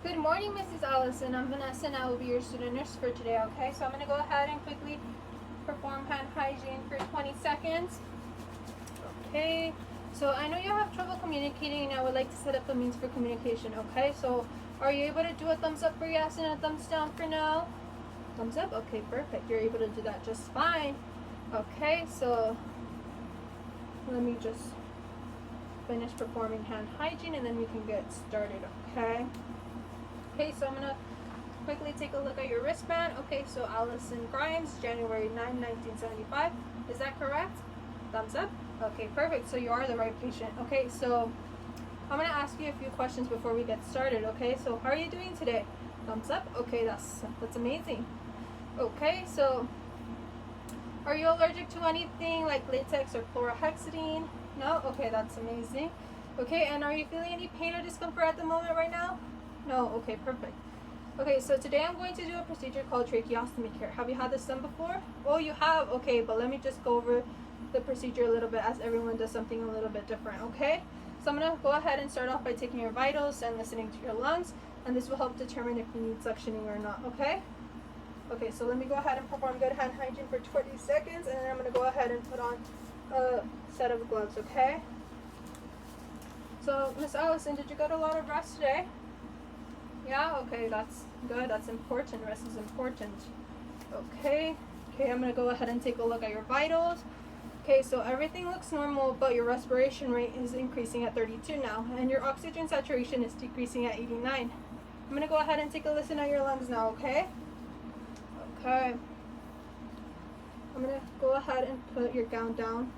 Good morning, Mrs. Allison. I'm Vanessa and I will be your student nurse for today, okay? So I'm going to go ahead and quickly perform hand hygiene for 20 seconds. Okay, so I know you have trouble communicating and I would like to set up the means for communication, okay? So are you able to do a thumbs up for yes and a thumbs down for no? Thumbs up? Okay, perfect. You're able to do that just fine. Okay, so let me just finish performing hand hygiene and then we can get started, okay? Okay, so I'm going to quickly take a look at your wristband. Okay, so Allison Grimes, January 9, 1975. Is that correct? Thumbs up? Okay, perfect. So you are the right patient. Okay, so I'm going to ask you a few questions before we get started. Okay, so how are you doing today? Thumbs up? Okay, that's amazing. Okay, so are you allergic to anything like latex or chlorhexidine? No? Okay, that's amazing. Okay, and are you feeling any pain or discomfort at the moment right now? No? Okay, perfect. Okay, so today I'm going to do a procedure called tracheostomy care. Have you had this done before? Oh, you have? Okay, but let me just go over the procedure a little bit as everyone does something a little bit different, okay? So I'm going to go ahead and start off by taking your vitals and listening to your lungs, and this will help determine if you need suctioning or not, okay? Okay, so let me go ahead and perform good hand hygiene for 20 seconds, and then I'm going to go ahead and put on a set of gloves, okay? So, Miss Allison, did you get a lot of rest today? Yeah, okay, that's good. That's important. Rest is important. Okay, I'm going to go ahead and take a look at your vitals. Okay, so everything looks normal, but your respiration rate is increasing at 32 now, and your oxygen saturation is decreasing at 89. I'm going to go ahead and take a listen at your lungs now, okay? Okay. I'm going to go ahead and put your gown down.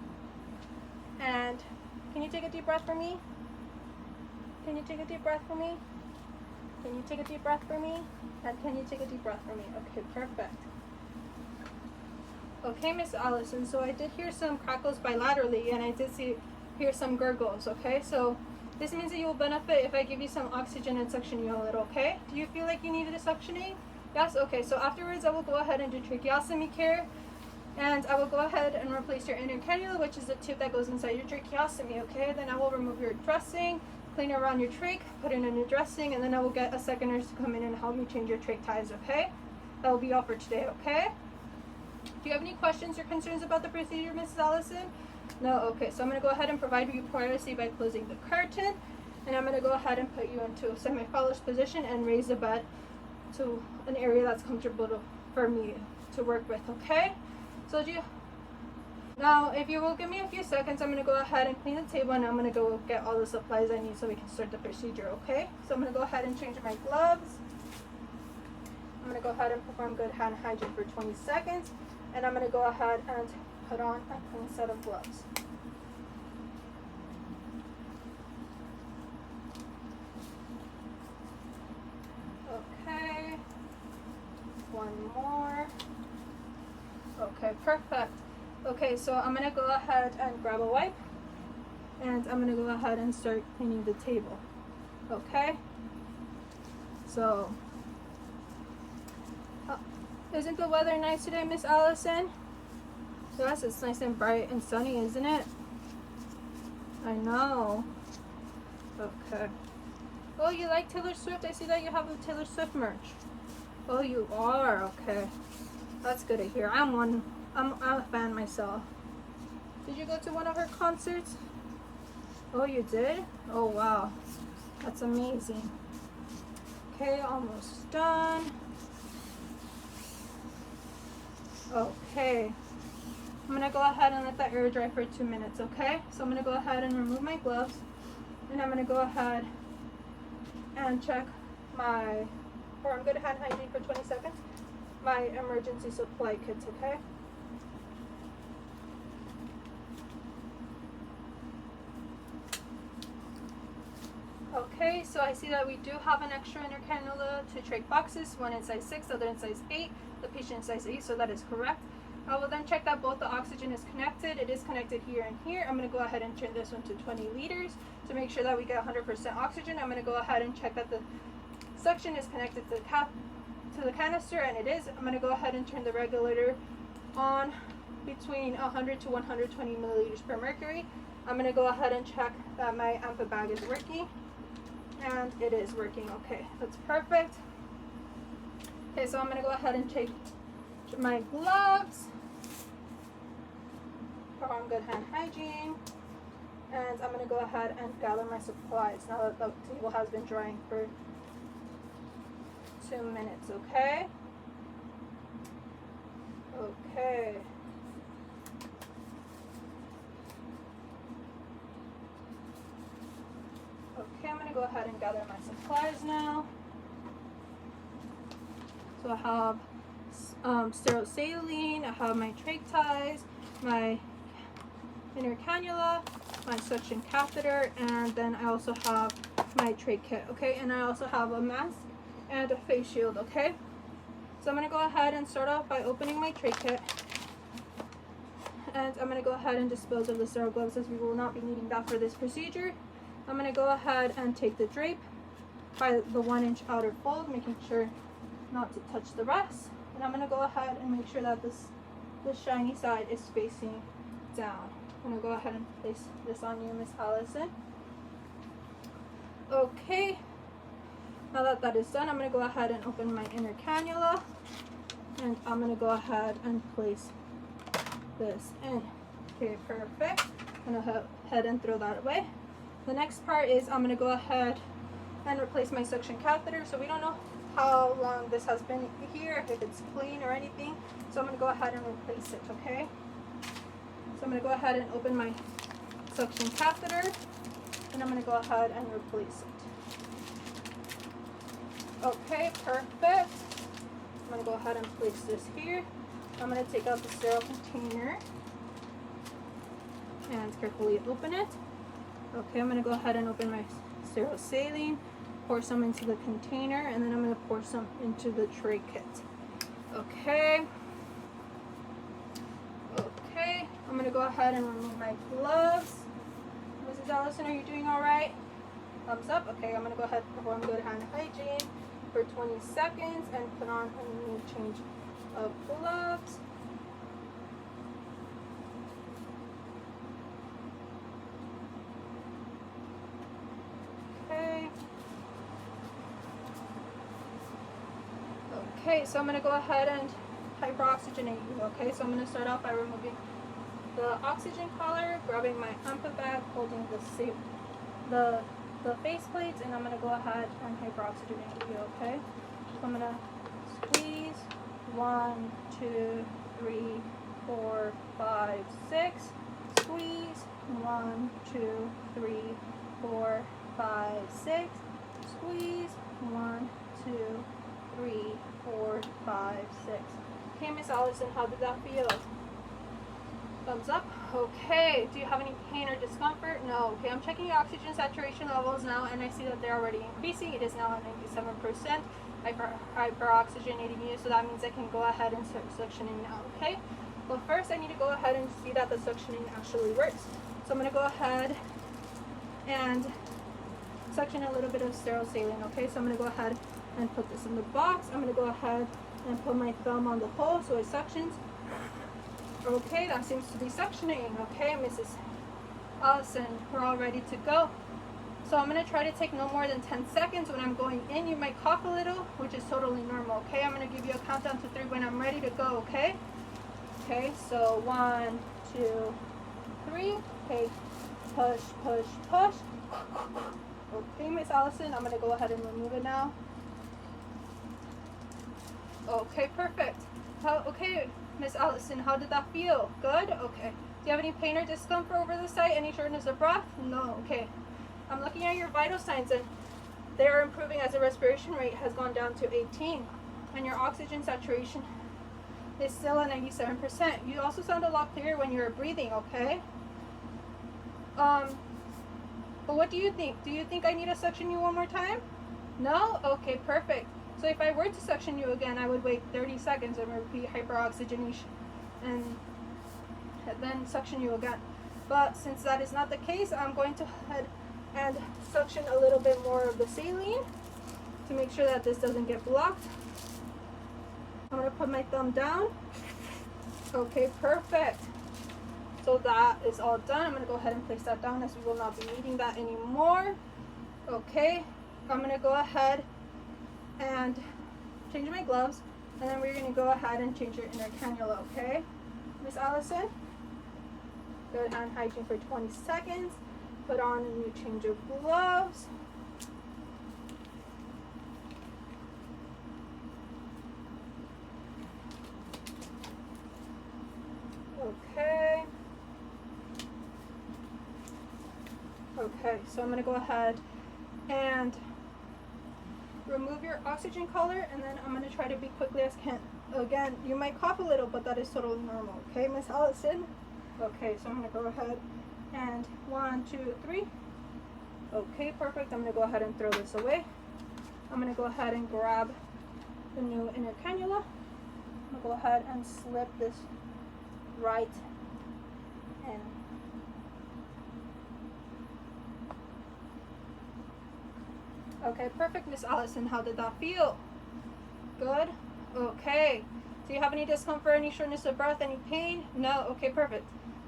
And can you take a deep breath for me? Can you take a deep breath for me? Can you take a deep breath for me? And can you take a deep breath for me? Okay, perfect. Okay, Miss Allison, so I did hear some crackles bilaterally and I did hear some gurgles, okay? So this means that you will benefit if I give you some oxygen and suction you a little, okay? Do you feel like you needed a suctioning? Yes? Okay, so afterwards I will go ahead and do tracheostomy care, and I will go ahead and replace your inner cannula, which is the tube that goes inside your tracheostomy, okay? Then I will remove your dressing, clean around your trach, put in a new dressing, and then I will get a second nurse to come in and help me change your trach ties, okay? That will be all for today, okay? Do you have any questions or concerns about the procedure, Mrs. Allison? No? Okay, so I'm going to go ahead and provide you privacy by closing the curtain, and I'm going to go ahead and put you into a semi-fallopian position and raise the bed to an area that's comfortable for me to work with, okay? So now, if you will give me a few seconds, I'm going to go ahead and clean the table, and I'm going to go get all the supplies I need so we can start the procedure, okay? So I'm going to go ahead and change my gloves. I'm going to go ahead and perform good hand hygiene for 20 seconds, and I'm going to go ahead and put on a clean set of gloves. Okay, one more. Okay, perfect. Okay, so I'm going to go ahead and grab a wipe, and I'm going to go ahead and start cleaning the table. Okay? So, isn't the weather nice today, Miss Allison? Yes, it's nice and bright and sunny, isn't it? I know. Okay. Oh, you like Taylor Swift? I see that you have a Taylor Swift merch. Oh, you are? Okay. That's good to hear. I'm a fan myself. Did you go to one of her concerts? Oh, you did? Oh, wow. That's amazing. Okay, almost done. Okay. I'm going to go ahead and let that air dry for 2 minutes, okay? So I'm going to go ahead and remove my gloves, and I'm going to go ahead and check I'm good hand hygiene for 20 seconds, my emergency supply kits, okay? Okay, so I see that we do have an extra inner cannula, 2 trach boxes, one in size 6, the other in size 8, the patient in size 8, so that is correct. I will then check that both the oxygen is connected. It is connected here and here. I'm going to go ahead and turn this one to 20 liters to make sure that we get 100% oxygen. I'm going to go ahead and check that the suction is connected to the canister, and it is. I'm going to go ahead and turn the regulator on between 100 to 120 milliliters per mercury. I'm going to go ahead and check that my AMPA bag is working. And it is working. Okay, that's perfect. Okay, so I'm gonna go ahead and take my gloves, perform good hand hygiene, and I'm gonna go ahead and gather my supplies now that the table has been drying for 2 minutes. Okay. Okay. Okay, I'm gonna go ahead and gather my supplies now. So I have sterile saline, I have my trach ties, my inner cannula, my suction catheter, and then I also have my trach kit, okay? And I also have a mask and a face shield, okay? So I'm gonna go ahead and start off by opening my trach kit. And I'm gonna go ahead and dispose of the sterile gloves as we will not be needing that for this procedure. I'm gonna go ahead and take the drape by the 1-inch outer fold, making sure not to touch the rest. And I'm gonna go ahead and make sure that this shiny side is facing down. I'm gonna go ahead and place this on you, Miss Allison. Okay, now that that is done, I'm gonna go ahead and open my inner cannula, and I'm gonna go ahead and place this in. Okay, perfect. I'm gonna go ahead and throw that away. The next part is I'm gonna go ahead and replace my suction catheter. So we don't know how long this has been here, if it's clean or anything. So I'm gonna go ahead and replace it, okay? So I'm gonna go ahead and open my suction catheter, and I'm gonna go ahead and replace it. Okay, perfect. I'm gonna go ahead and place this here. I'm gonna take out the sterile container and carefully open it. Okay, I'm gonna go ahead and open my sterile saline, pour some into the container, and then I'm gonna pour some into the tray kit. Okay. Okay, I'm gonna go ahead and remove my gloves. Mrs. Allison, are you doing all right? Thumbs up. Okay, I'm gonna go ahead and perform good hand hygiene for 20 seconds and put on a new change of gloves. Okay, so I'm going to go ahead and hyperoxygenate you, okay? So I'm going to start off by removing the oxygen collar, grabbing my AMPA bag, holding the face plates, and I'm going to go ahead and hyperoxygenate you, okay? So I'm going to squeeze 1, 2, 3, 4, 5, 6. Squeeze 1, 2, 3, 4, 5, 6. Squeeze 1, 2, 3, 4, 5, 6. Okay, Miss Allison, how did that feel? Thumbs up. Okay. Do you have any pain or discomfort? No. Okay, I'm checking your oxygen saturation levels now, and I see that they're already increasing. It is now at 97%. Hyperoxygenating you, so that means I can go ahead and start suctioning now. Okay. Well, first I need to go ahead and see that the suctioning actually works. So I'm going to go ahead and suction a little bit of sterile saline. Okay, so I'm going to go ahead and put this in the box. I'm going to go ahead and put my thumb on the hole so it suctions. Okay, that seems to be suctioning. Okay, Mrs. Allison, we're all ready to go. So I'm going to try to take no more than 10 seconds. When I'm going in, you might cough a little, which is totally normal. Okay, I'm going to give you a countdown to 3 when I'm ready to go. Okay. Okay, so 1, 2, 3. Okay, push, push, push. Okay, Miss Allison, I'm going to go ahead and remove it now. Okay, perfect. Okay, Miss Allison, how did that feel? Good? Okay. Do you have any pain or discomfort over the site? Any shortness of breath? No. Okay. I'm looking at your vital signs, and they are improving as the respiration rate has gone down to 18, and your oxygen saturation is still at 97%. You also sound a lot clearer when you're breathing, okay? But what do you think? Do you think I need to suction you one more time? No? Okay, perfect. So if I were to suction you again, I would wait 30 seconds and repeat hyperoxygenation and then suction you again. But since that is not the case, I'm going to head and suction a little bit more of the saline to make sure that this doesn't get blocked. I'm going to put my thumb down. Okay, perfect. So that is all done. I'm going to go ahead and place that down as we will not be needing that anymore. Okay, I'm gonna go ahead and change my gloves, and then we're gonna go ahead and change your inner cannula, okay? Miss Allison, good hand hygiene for 20 seconds. Put on a new change of gloves. Okay. Okay, so I'm gonna go ahead and remove your oxygen collar, and then I'm gonna try to be quickly as can. Again, you might cough a little, but that is totally normal. Okay, Miss Allison? Okay, so I'm gonna go ahead and 1, 2, 3. Okay, perfect. I'm gonna go ahead and throw this away. I'm gonna go ahead and grab the new inner cannula. I'm gonna go ahead and slip this right in. Okay, perfect, Miss Allison. How did that feel? Good? Okay. Do you have any discomfort, any shortness of breath, any pain? No? Okay, perfect.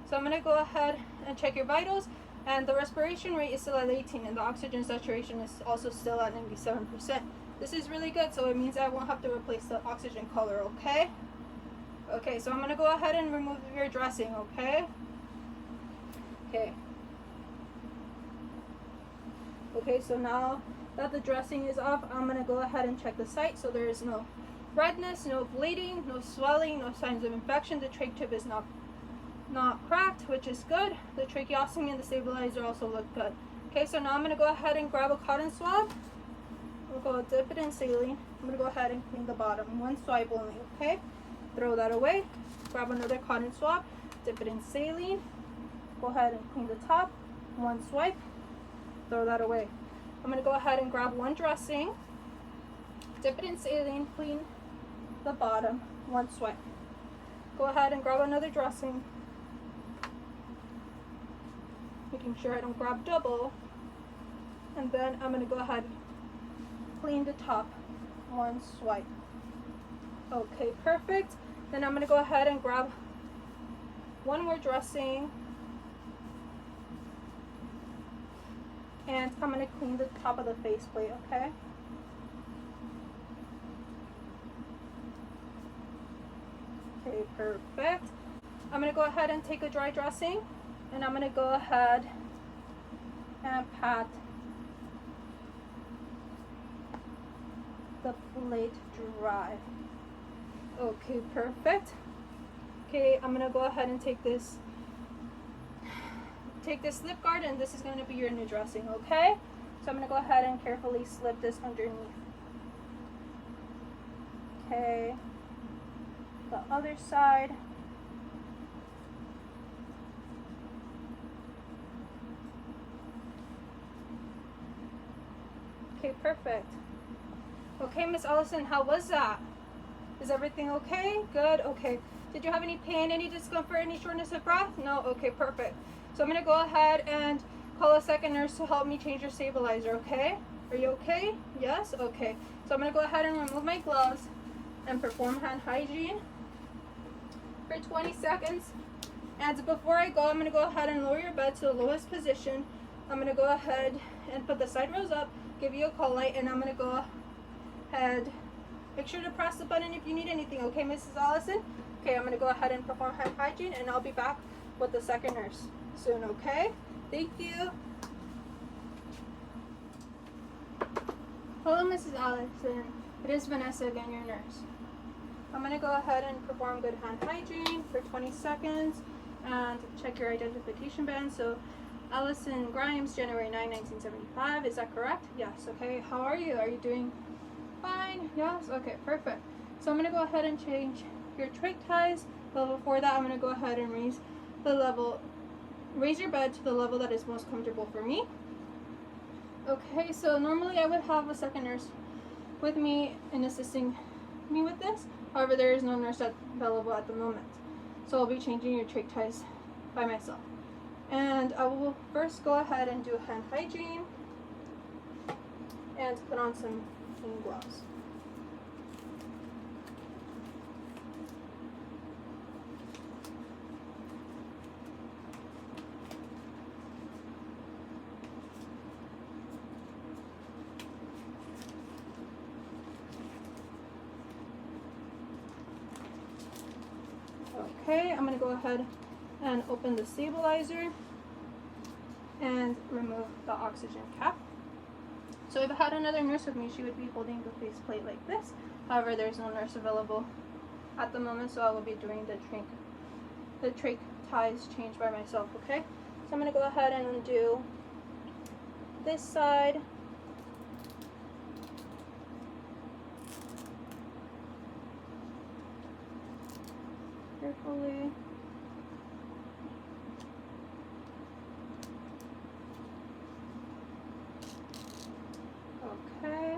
So I'm going to go ahead and check your vitals, and the respiration rate is still at 18, and the oxygen saturation is also still at 97%. This is really good, so it means I won't have to replace the oxygen collar, okay? Okay, so I'm going to go ahead and remove your dressing, okay? Okay. Okay, so now that the dressing is off, I'm going to go ahead and check the site. So there is no redness, no bleeding, no swelling, no signs of infection. The trach tube is not cracked, which is good. The tracheostomy and the stabilizer also look good. Okay, so now I'm going to go ahead and grab a cotton swab. We'll go dip it in saline. I'm going to go ahead and clean the bottom. One swipe only, okay? Throw that away. Grab another cotton swab. Dip it in saline. Go ahead and clean the top. One swipe. Throw that away. I'm going to go ahead and grab one dressing. Dip it in saline. Clean the bottom. One swipe. Go ahead and grab another dressing. Making sure I don't grab double. And then I'm going to go ahead and clean the top. One swipe. Okay, perfect. Then I'm going to go ahead and grab one more dressing. And I'm going to clean the top of the faceplate, okay? Okay, perfect. I'm going to go ahead and take a dry dressing, and I'm going to go ahead and pat the plate dry. Okay, perfect. Okay, I'm going to go ahead and take this slip guard, and this is going to be your new dressing, okay? So I'm going to go ahead and carefully slip this underneath. Okay, the other side. Okay, perfect. Okay, Miss Allison, how was that? Is everything okay? Good, okay. Did you have any pain, any discomfort, any shortness of breath? No? Okay, perfect. So I'm going to go ahead and call a second nurse to help me change your stabilizer, okay? Are you okay? Yes? Okay. So I'm going to go ahead and remove my gloves and perform hand hygiene for 20 seconds. And before I go, I'm going to go ahead and lower your bed to the lowest position. I'm going to go ahead and put the side rails up, give you a call light, and I'm going to go ahead. Make sure to press the button if you need anything, okay, Mrs. Allison? Okay, I'm going to go ahead and perform hand hygiene, and I'll be back with the second nurse soon, okay? Thank you. Hello, Mrs. Allison. It is Vanessa again, your nurse. I'm going to go ahead and perform good hand hygiene for 20 seconds and check your identification band. So, Allison Grimes, January 9, 1975. Is that correct? Yes. Okay. How are you? Are you doing fine? Yes? Okay, perfect. So I'm going to go ahead and change your trach ties. But before that, I'm going to go ahead and raise your bed to the level that is most comfortable for me. Okay, so normally I would have a second nurse with me and assisting me with this. However, there is no nurse available at the moment. So I'll be changing your trach ties by myself. And I will first go ahead and do hand hygiene and put on some clean gloves. Okay, I'm gonna go ahead and open the stabilizer and remove the oxygen cap. So if I had another nurse with me, she would be holding the faceplate like this. However, there's no nurse available at the moment, so I will be doing the trach ties change by myself, okay? So I'm gonna go ahead and undo this side. Carefully. Okay.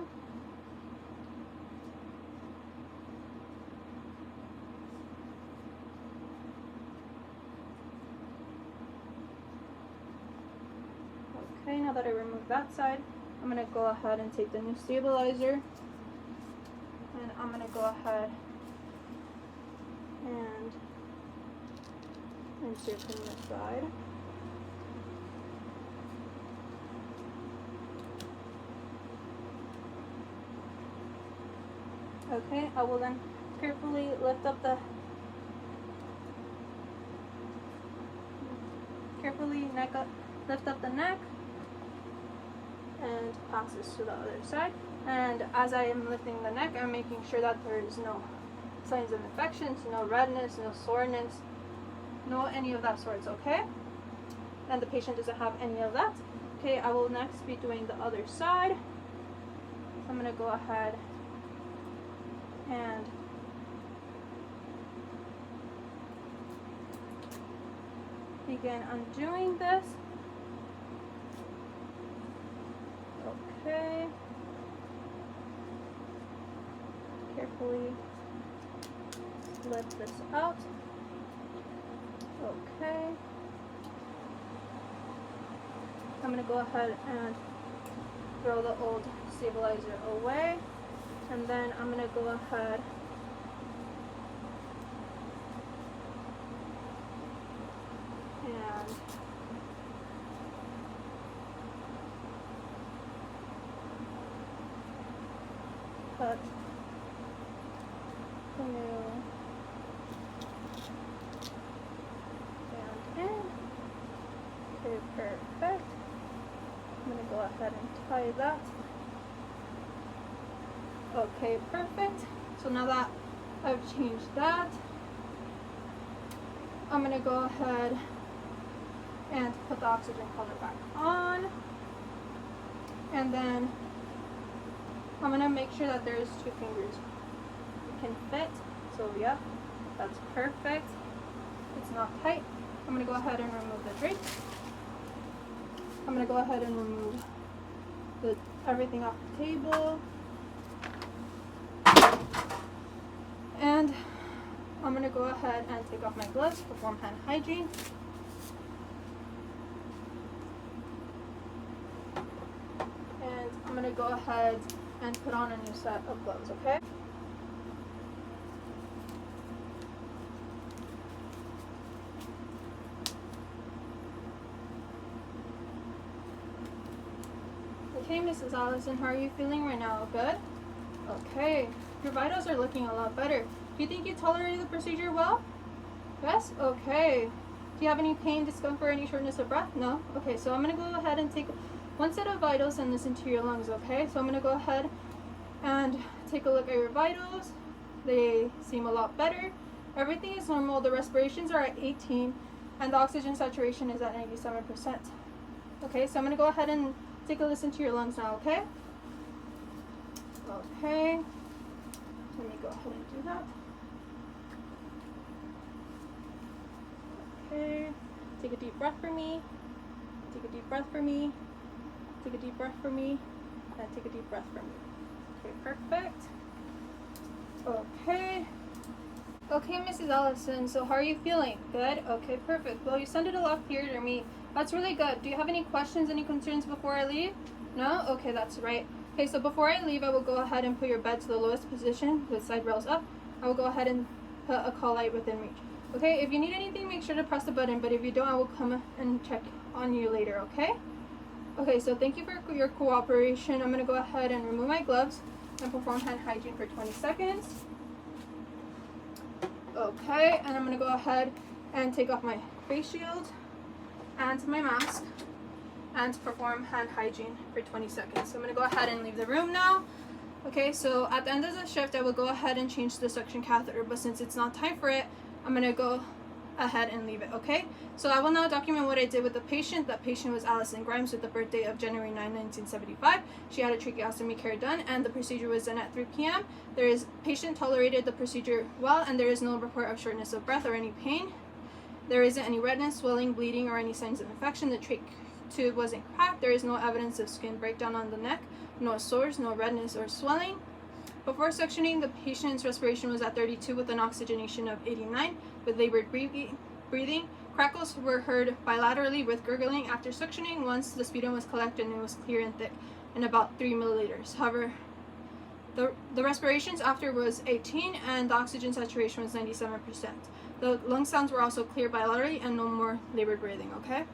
Okay, now that I removed that side, I'm going to go ahead and take the new stabilizer, and I'm going to go ahead and insert from this side. Okay, I will then carefully lift up the lift up the neck and pass this to the other side. And as I am lifting the neck, I'm making sure that there is no signs of infections, no redness, no soreness, no any of that sorts, okay? And the patient doesn't have any of that. Okay, I will next be doing the other side. I'm gonna go ahead and begin undoing this. Okay. Carefully lift this out. Okay. I'm going to go ahead and throw the old stabilizer away. And then I'm going to go ahead and put the new band in. Okay, perfect. I'm going to go ahead and tie that. Okay, perfect. So now that I've changed that, I'm going to go ahead and put the oxygen collar back on. And then I'm going to make sure that there's 2 fingers it can fit. So yeah, that's perfect. It's not tight. I'm going to go ahead and remove the drape. I'm going to go ahead and remove everything off the table. And I'm going to go ahead and take off my gloves, perform hand hygiene. And I'm going to go ahead and put on a new set of gloves, okay? Okay, Mrs. Allison, how are you feeling right now? Good? Okay. Your vitals are looking a lot better. Do you think you tolerated the procedure well? Yes? Okay. Do you have any pain, discomfort, any shortness of breath? No? Okay, so I'm going to go ahead and take one set of vitals and listen to your lungs, okay? So I'm going to go ahead and take a look at your vitals. They seem a lot better. Everything is normal. The respirations are at 18 and the oxygen saturation is at 97%. Okay, so I'm going to go ahead and take a listen to your lungs now, okay? Okay. Let me go ahead and do that. Okay. Take a deep breath for me. Take a deep breath for me. Take a deep breath for me. And take a deep breath for me. Okay, perfect. Okay. Okay, Mrs. Allison, so how are you feeling? Good? Okay, perfect. Well, you sounded a lot clearer to me. That's really good. Do you have any questions, any concerns before I leave? No? Okay, that's right. Okay, so before I leave, I will go ahead and put your bed to the lowest position with side rails up. I will go ahead and put a call light within reach. Okay, if you need anything, make sure to press the button, but if you don't, I will come and check on you later, okay? Okay, so thank you for your cooperation. I'm going to go ahead and remove my gloves and perform hand hygiene for 20 seconds. Okay, and I'm gonna go ahead and take off my face shield and my mask and perform hand hygiene for 20 seconds. So I'm gonna go ahead and leave the room now. Okay, so at the end of the shift, I will go ahead and change the suction catheter, but since it's not time for it, I'm gonna go ahead and leave it, okay? So I will now document what I did with the patient. That patient was Allison Grimes with the birthday of January 9, 1975. She had a tracheostomy care done and the procedure was done at 3 p.m. Patient tolerated the procedure well and there is no report of shortness of breath or any pain. There isn't any redness, swelling, bleeding, or any signs of infection. The trach tube wasn't cracked. There is no evidence of skin breakdown on the neck, no sores, no redness or swelling. Before suctioning, the patient's respiration was at 32 with an oxygenation of 89 with labored breathing. Crackles were heard bilaterally with gurgling after suctioning. Once the sputum was collected and it was clear and thick and about 3 milliliters. However, the respirations after was 18 and the oxygen saturation was 97%. The lung sounds were also clear bilaterally and no more labored breathing, okay?